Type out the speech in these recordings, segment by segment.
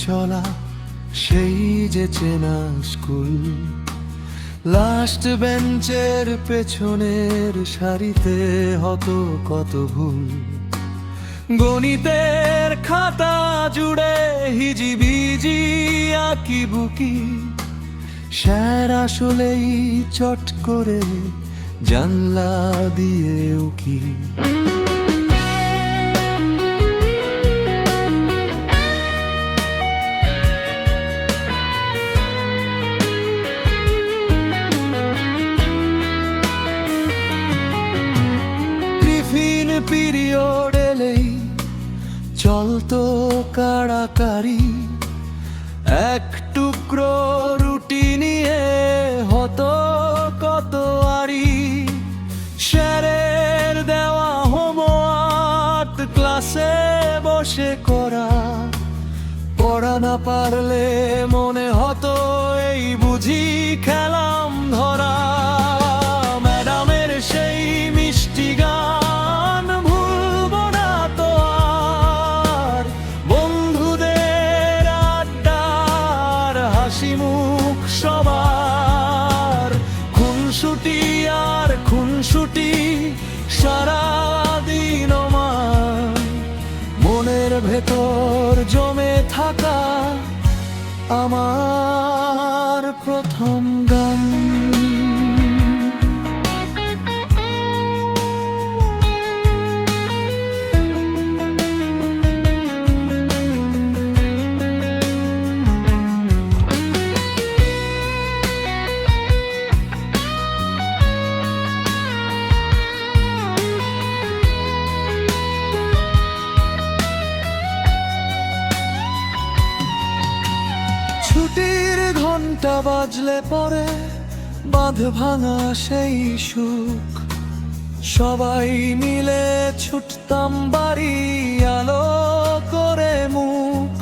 চলা সেই যে চেনা স্কুল, লাস্ট বেঞ্চের পেছনের সারিতে হতো কত ভুল। গণিতের খাতা জুড়ে হিজিবিজি আঁকিবুকি, স্যার আসলেই চট করে জানলা দিয়ে উকি। টিফিন পিরিয়ড এলেই চলতো কাড়াকাড়ি, এক টুকরো রুটি নিয়ে হতো কত আরি। স্যারের দেওয়া হোমওয়ার্ক ক্লাসে বসে করা, পড়া না পারলে মনে হতো এই বুঝি খেলাম ধরা। ম্যাডামের সেই মিষ্টি গান ভুলবো না তো আর, বন্ধুদের আড্ডার হাসি মুখ সবার। খুনসুটি আর খুনসুটি সারাদিন আমার মনের ভেতর জমে থাকা আমার প্রথম গান। ছুটির ঘন্টা বাজলে পরে বাঁধ ভাঙা সেই সুখ, সবাই মিলে ছুটতাম বাড়ি আলো করে মুখ।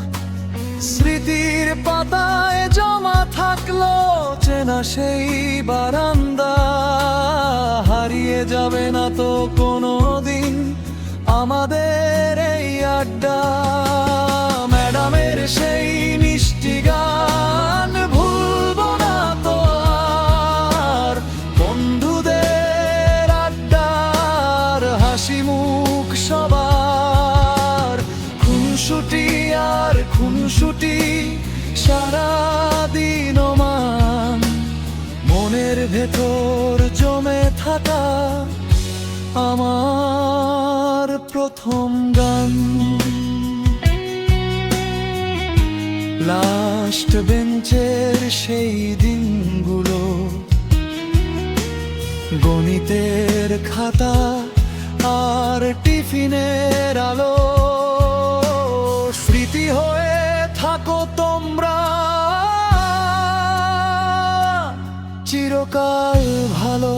স্মৃতির পাতায় জমা থাকলো চেনা সেই বারান্দা, হারিয়ে যাবে না তো কোনো দিন আমাদের এই আড্ডা। ম্যাডামের সেই মিষ্টি গান ভুলবো না তো আর, বন্ধুদের আড্ডার হাসি মুখ সবার। খুনসুটি আর খুনসুটি সারাদিন মান মনের ভেতর জমে থাকা আমার প্রথম গান। লাস্ট বেঞ্চের সেই দিনগুলো, গণিতের খাতা আর টিফিনের আলো, স্মৃতি হয়ে থাকো তোমরা চিরকাল ভালো।